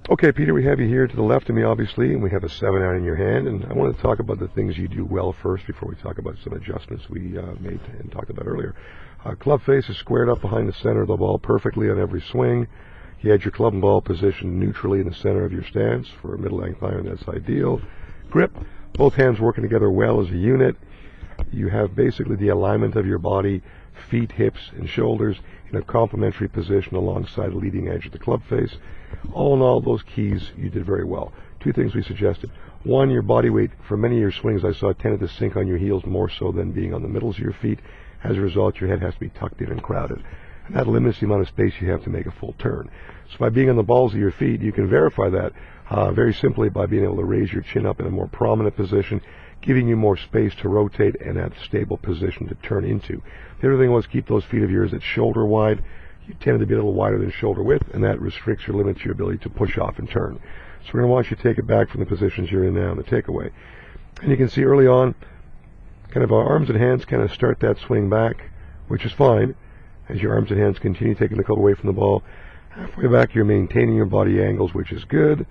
Okay, Peter, we have you here to the left of me, obviously, and we have a 7-iron in your hand, and I want to talk about the things you do well first before we talk about some adjustments we made and talked about earlier. Club face is squared up behind the center of the ball perfectly on every swing. You had your club and ball positioned neutrally in the center of your stance. For a middle-length iron, that's ideal. Grip, both hands working together well as a unit. You have basically the alignment of your body, feet, hips, and shoulders in a complementary position alongside the leading edge of the club face. All in all, those keys you did very well. Two things we suggested. One, your body weight for many of your swings I saw tended to sink on your heels more so than being on the middles of your feet. As a result, your head has to be tucked in and crowded. And that limits the amount of space you have to make a full turn. So by being on the balls of your feet, you can verify that very simply by being able to raise your chin up in a more prominent position, giving you more space to rotate and that stable position to turn into. The other thing was keep those feet of yours at shoulder wide. You tend to be a little wider than shoulder width, and that restricts or limits your ability to push off and turn. So we're going to want you to take it back from the positions you're in now in the takeaway. And you can see early on, kind of our arms and hands kind of start that swing back, which is fine. As your arms and hands continue taking the club away from the ball, halfway back you're maintaining your body angles, which is good.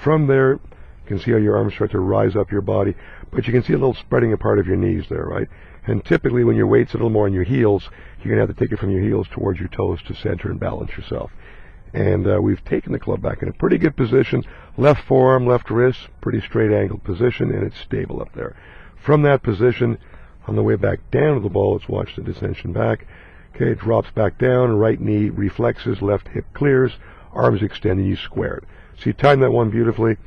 From there, you can see how your arms start to rise up your body, but you can see a little spreading apart of your knees there, right? And typically when your weight's a little more on your heels, you're going to have to take it from your heels towards your toes to center and balance yourself. And we've taken the club back in a pretty good position. Left forearm, left wrist, pretty straight angled position, and it's stable up there. From that position, on the way back down to the ball, let's watch the descension back. Okay, it drops back down, right knee reflexes, left hip clears, arms extend, and you square it. So you time that one beautifully.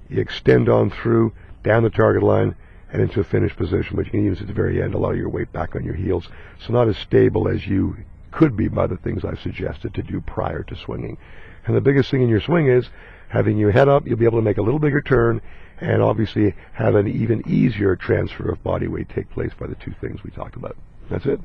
You extend on through, down the target line, and into a finished position, but you can use at the very end a lot of your weight back on your heels. So not as stable as you could be by the things I've suggested to do prior to swinging. And the biggest thing in your swing is having your head up, you'll be able to make a little bigger turn, and obviously have an even easier transfer of body weight take place by the two things we talked about. That's it.